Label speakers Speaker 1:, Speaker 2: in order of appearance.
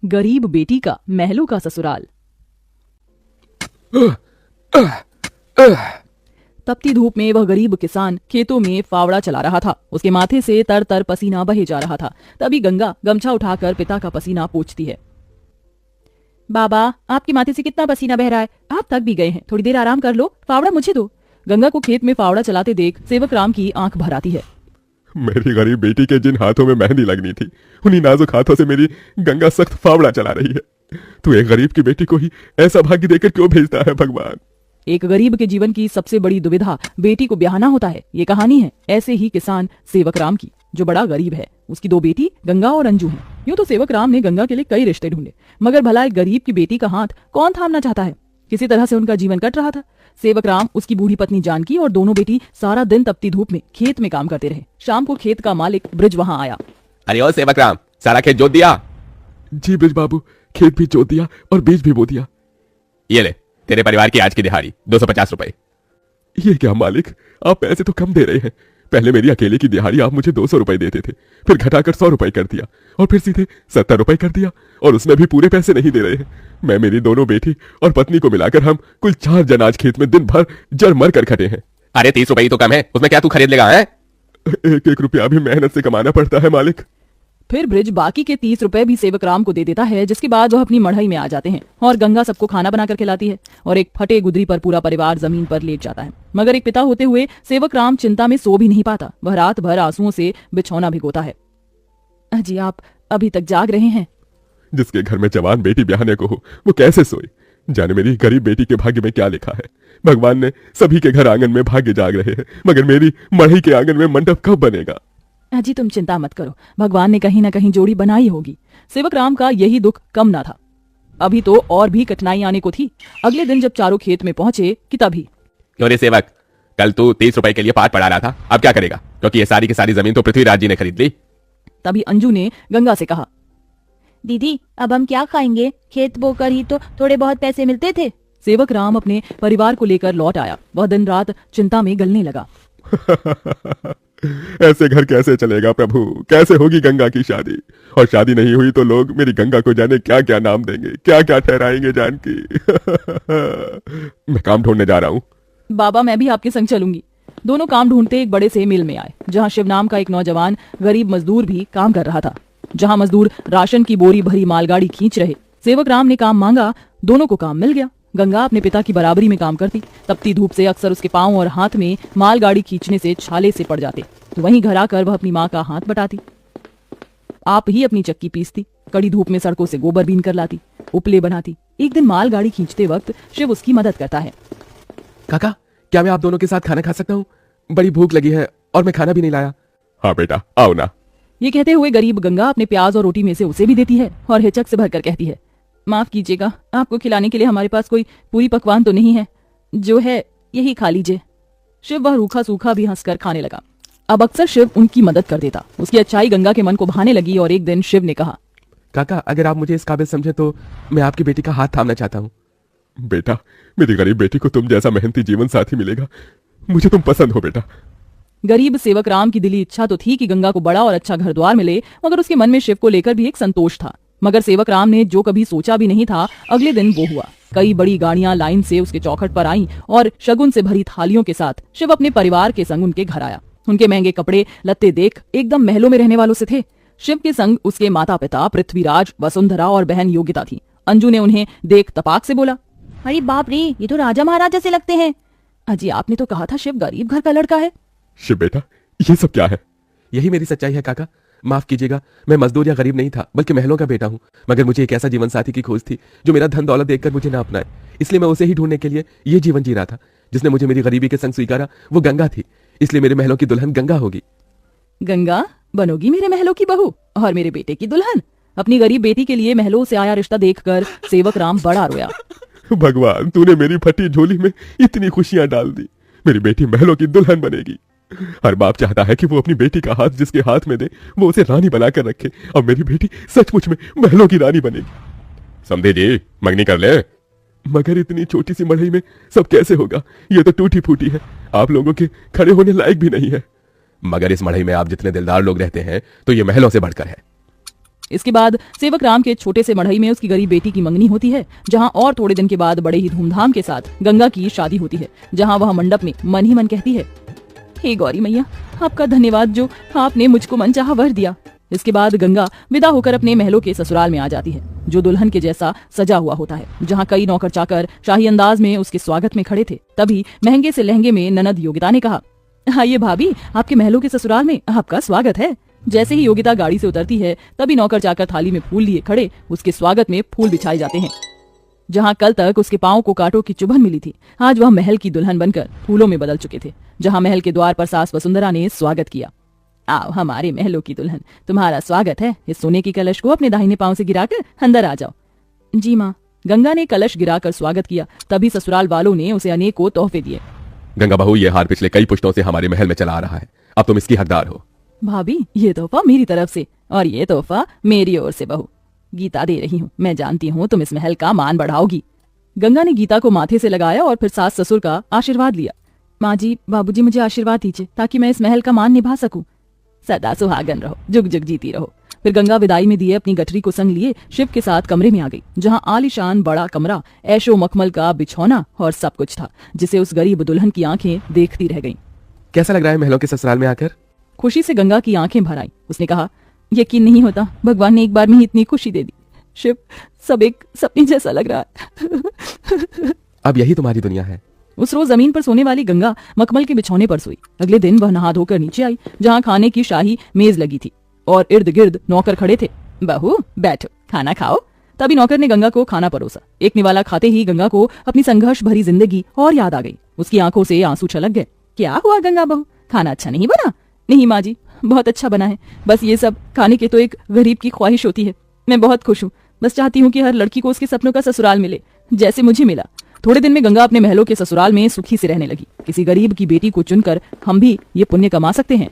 Speaker 1: गरीब बेटी का महलों का ससुराल। तपती धूप में वह गरीब किसान खेतों में फावड़ा चला रहा था। उसके माथे से तर तर पसीना बहे जा रहा था। तभी गंगा गमछा उठाकर पिता का पसीना पोंछती है। बाबा, आपके माथे से कितना पसीना बह रहा है, आप थक भी गए हैं, थोड़ी देर आराम कर लो, फावड़ा मुझे दो। गंगा को खेत में फावड़ा चलाते देख सेवक राम की आंख भर आती है।
Speaker 2: मेरी गरीब बेटी के जिन हाथों में मेहंदी लगनी थी, उन्हीं नाजुक हाथों से मेरी गंगा सख्त फावड़ा चला रही है। तू एक गरीब की बेटी को ही ऐसा भाग्य देकर क्यों भेजता है भगवान?
Speaker 1: एक गरीब के जीवन की सबसे बड़ी दुविधा बेटी को ब्याहना होता है। ये कहानी है ऐसे ही किसान सेवक राम की, जो बड़ा गरीब है। उसकी दो बेटी गंगा और अंजू हैं। यूं तो सेवक राम ने गंगा के लिए कई रिश्ते ढूंढे, मगर भला एक गरीब की बेटी का हाथ कौन थामना चाहता है। किसी तरह से उनका जीवन कट रहा था। सेवक राम, उसकी बूढ़ी पत्नी जानकी और दोनों बेटी सारा दिन तपती धूप में खेत में काम करते रहे। शाम को खेत का मालिक ब्रिज वहां आया।
Speaker 3: अरे ओ सेवक राम, सारा खेत जोत दिया?
Speaker 2: जी ब्रिज बाबू, खेत भी जोत दिया और बीज भी बो दिया।
Speaker 3: ये ले तेरे परिवार की आज की दिहाड़ी 250 रुपए।
Speaker 2: ये क्या मालिक, आप पैसे तो कम दे रहे हैं। पहले मेरी अकेले की दिहाड़ी आप मुझे 200 रुपए देते थे, फिर घटाकर 100 रुपए कर दिया और फिर सीधे 70 रुपए कर दिया, और उसमें भी पूरे पैसे नहीं दे रहे हैं। मैं, मेरी दोनों बेटी और पत्नी को मिलाकर हम कुल 4 जन आज खेत में दिन भर जड़ मर कर खटे हैं।
Speaker 3: अरे 30 रुपए ही तो कम है, उसमें क्या तू खरीद लेगा? है
Speaker 2: एक एक रुपया भी मेहनत से कमाना पड़ता है मालिक।
Speaker 1: फिर ब्रिज बाकी के 30 रुपए भी सेवक राम को दे देता है, जिसके बाद वह अपनी मढ़ई में आ जाते हैं और गंगा सबको खाना बनाकर खिलाती है और एक फटे गुदरी पर पूरा परिवार जमीन पर लेट जाता है। मगर एक पिता होते हुए सेवक राम चिंता में सो भी नहीं पाता। वह रात भर आंसुओं से बिछौना भिगोता है। अजी, आप अभी तक जाग रहे हैं?
Speaker 2: जिसके घर में जवान बेटी ब्याहने को हो, वो कैसे सोए? जाने मेरी गरीब बेटी के भाग्य में क्या लिखा है। भगवान ने सभी के घर आंगन में भाग्य जाग रहे हैं, मगर मेरी मढ़ई के आंगन में मंडप कब बनेगा?
Speaker 1: अजी, तुम चिंता मत करो, भगवान ने कहीं न कहीं जोड़ी बनाई होगी। सेवक राम का यही दुख कम ना था। अभी तो और भी कठिनाई आने को थी। अगले दिन जब चारों खेत में पहुंचे कि तभी।
Speaker 3: क्यों रे सेवक, कल तू 30 रुपए के लिए पाठ पढ़ा रहा था, अब क्या करेगा? क्योंकि ये सारी की सारी जमीन तो पृथ्वीराज जी ने खरीद ली।
Speaker 1: तभी अंजू ने गंगा से कहा,
Speaker 4: दीदी, अब हम क्या खाएंगे? खेत बोकर ही तो थोड़े बहुत पैसे मिलते थे।
Speaker 1: सेवक राम अपने परिवार को लेकर लौट आया। वह दिन रात चिंता में गलने लगा।
Speaker 2: ऐसे घर कैसे चलेगा प्रभु? कैसे होगी गंगा की शादी? और शादी नहीं हुई तो लोग मेरी गंगा को जाने क्या क्या नाम देंगे, क्या क्या ठहराएंगे जानकी। मैं काम ढूंढने जा रहा हूँ।
Speaker 1: बाबा, मैं भी आपके संग चलूंगी। दोनों काम ढूंढते एक बड़े से मिल में आए, जहाँ शिव नाम का एक नौजवान गरीब मजदूर भी काम कर रहा था। जहाँ मजदूर राशन की बोरी भरी मालगाड़ी खींच रहे। सेवक राम ने काम मांगा, दोनों को काम मिल गया। गंगा अपने पिता की बराबरी में काम करती। तपती धूप से अक्सर उसके पांव और हाथ में मालगाड़ी खींचने से छाले से पड़ जाते, तो वहीं घर आकर वह अपनी माँ का हाथ बटाती। आप ही अपनी चक्की पीसती, कड़ी धूप में सड़कों से गोबर बीन कर लाती, उपले बनाती। एक दिन मालगाड़ी खींचते वक्त शिव उसकी मदद करता है।
Speaker 3: काका, क्या मैं आप दोनों के साथ खाना खा सकता हूँ? बड़ी भूख लगी है और मैं खाना भी नहीं लाया।
Speaker 2: हाँ बेटा, आओ ना।
Speaker 1: ये कहते हुए गरीब गंगा अपने प्याज और रोटी में से उसे भी देती है और हिचक से भरकर कहती है, माफ कीजिएगा, आपको खिलाने के लिए हमारे पास कोई पूरी पकवान तो नहीं है, जो है यही खा लीजिए। शिव वह रूखा सूखा भी हंसकर खाने लगा। अब अक्सर शिव उनकी मदद कर देता। उसकी अच्छाई गंगा के मन को भाने लगी और एक दिन शिव ने कहा,
Speaker 3: काका, अगर आप मुझे इस काबिल समझे तो मैं आपकी बेटी का हाथ थामना चाहता हूँ।
Speaker 2: बेटा, मेरी गरीब बेटी को तुम जैसा मेहनती जीवन साथी मिलेगा। मुझे तुम पसंद हो बेटा।
Speaker 1: गरीब सेवक राम की दिली इच्छा तो थी कि गंगा को बड़ा और अच्छा घर द्वार मिले, मगर उसके मन में शिव को लेकर भी एक संतोष था। मगर सेवक राम ने जो कभी सोचा भी नहीं था, अगले दिन वो हुआ। कई बड़ी गाड़ियां लाइन से उसके चौखट पर आईं और शगुन से भरी थालियों के साथ शिव अपने परिवार के संग उनके घर आया। उनके महंगे कपड़े लत्ते देख एकदम महलों में रहने वालों से थे। शिव के संग उसके माता पिता पृथ्वीराज, वसुंधरा और बहन योगिता थी। अंजू ने उन्हें देख तपाक से बोला,
Speaker 4: अरे बाप रे, ये तो राजा महाराजा से लगते हैं।
Speaker 1: अजी, आपने तो कहा था शिव गरीब घर का लड़का है।
Speaker 2: शिव बेटा, ये सब क्या है?
Speaker 3: यही मेरी सच्चाई है काका। माफ कीजिएगा, मैं मजदूर या गरीब नहीं था, बल्कि महलों का बेटा हूँ। मगर मुझे एक ऐसा जीवन साथी की खोज थी जो मेरा धन दौलत देखकर मुझे ना अपनाए। इसलिए मैं उसे ही ढूंढने के लिए ये जीवन जी रहा था। जिसने मुझे मेरी गरीबी के संग स्वीकारा वो गंगा थी, इसलिए मेरे महलों की दुल्हन गंगा होगी।
Speaker 1: गंगा बनोगी मेरे महलों की बहू और मेरे बेटे की दुल्हन? अपनी गरीब बेटी के लिए महलों से आया रिश्ता देखकर सेवक राम बड़ा रोया।
Speaker 2: भगवान, तूने मेरी फटी झोली में इतनी खुशियां डाल दी। मेरी बेटी महलों की दुल्हन बनेगी। हर बाप चाहता है कि वो अपनी बेटी का हाथ जिसके हाथ में दे, वो उसे रानी बनाकर रखे। अब मेरी बेटी सचमुच में महलों की रानी बनेगी।
Speaker 3: समझे जी, मंगनी कर ले।
Speaker 2: मगर इतनी छोटी सी मढ़ई में सब कैसे होगा? ये तो टूटी फूटी है, आप लोगों के खड़े होने लायक भी नहीं है।
Speaker 3: मगर इस मढ़ई में आप जितने दिलदार लोग रहते हैं तो ये महलों से बढ़कर है।
Speaker 1: इसके बाद सेवक राम के छोटे से मढ़ई में उसकी गरीब बेटी की मंगनी होती है, जहां और थोड़े दिन के बाद बड़े ही धूमधाम के साथ गंगा की शादी होती है, जहां वह मंडप में मन ही मन कहती है, हे गौरी मैया, आपका धन्यवाद जो आपने मुझको मनचाहा वर दिया। इसके बाद गंगा विदा होकर अपने महलों के ससुराल में आ जाती है, जो दुल्हन के जैसा सजा हुआ होता है, जहां कई नौकर चाकर शाही अंदाज में उसके स्वागत में खड़े थे। तभी महंगे से लहंगे में ननद योगिता ने कहा, आइए भाभी, आपके महलों के ससुराल में आपका स्वागत है। जैसे ही योगिता गाड़ी से उतरती है, तभी नौकर चाकर थाली में फूल लिए खड़े उसके स्वागत में फूल बिछाए जाते हैं। जहां कल तक उसके पांव को कांटों की चुभन मिली थी, आज वह महल की दुल्हन बनकर फूलों में बदल चुके थे। जहां महल के द्वार पर सास वसुंधरा ने स्वागत किया, आओ हमारे महलों की दुल्हन, तुम्हारा स्वागत है। इस सोने की कलश को अपने दाहिने पांव से गिराकर अंदर आ जाओ। जी माँ। गंगा ने कलश गिराकर स्वागत किया। तभी ससुराल वालों ने उसे अनेकों तोहफे दिए।
Speaker 3: गंगा बहू, ये हार पिछले कई पुश्तों से हमारे महल में चला आ रहा है, अब तुम इसकी हकदार हो।
Speaker 1: भाभी, ये तोहफा मेरी तरफ से और ये तोहफा मेरी ओर से बहू। गीता दे रही हूँ, मैं जानती हूँ तुम इस महल का मान बढ़ाओगी। गंगा ने गीता को माथे से लगाया और फिर सास ससुर का आशीर्वाद लिया। माँ जी, बाबूजी, मुझे आशीर्वाद दीजिए ताकि मैं इस महल का मान निभा सकूं। सदा सुहागन रहो, जुग जुग जीती रहो। फिर गंगा विदाई में दिए अपनी गठरी को संग लिए शिव के साथ कमरे में आ गई, जहां आलीशान बड़ा कमरा, ऐशो मखमल का बिछौना और सब कुछ था, जिसे उस गरीब दुल्हन की आंखें देखती रह गईं।
Speaker 3: कैसा लग रहा है महलों के ससुराल में आकर?
Speaker 1: खुशी से गंगा की आंखें भर आईं। उसने कहा, यकीन नहीं होता, भगवान ने एक बार में ही इतनी खुशी दे दी। शिव, सब एक सपने जैसा लग रहा है।
Speaker 3: अब यही तुम्हारी दुनिया है।
Speaker 1: उस रोज जमीन पर सोने वाली गंगा मखमल के बिछौने पर सोई। अगले दिन वह नहा धोकर नीचे आई, जहां खाने की शाही मेज लगी थी और इर्द गिर्द नौकर खड़े थे। बहू बैठो, खाना खाओ। तभी नौकर ने गंगा को खाना परोसा। एक निवाला खाते ही गंगा को अपनी संघर्ष भरी जिंदगी और याद आ गई। उसकी आंखों से आंसू छलक गए। क्या हुआ गंगा बहू, खाना अच्छा नहीं बना? नहीं माँ जी, बहुत अच्छा बना है, बस ये सब खाने की तो एक गरीब की ख्वाहिश होती है। मैं बहुत खुश हूँ, बस चाहती हूँ कि हर लड़की को उसके सपनों का ससुराल मिले, जैसे मुझे मिला। थोड़े दिन में गंगा अपने महलों के ससुराल में सुखी से रहने लगी। किसी गरीब की बेटी को चुनकर हम भी ये पुण्य कमा सकते हैं।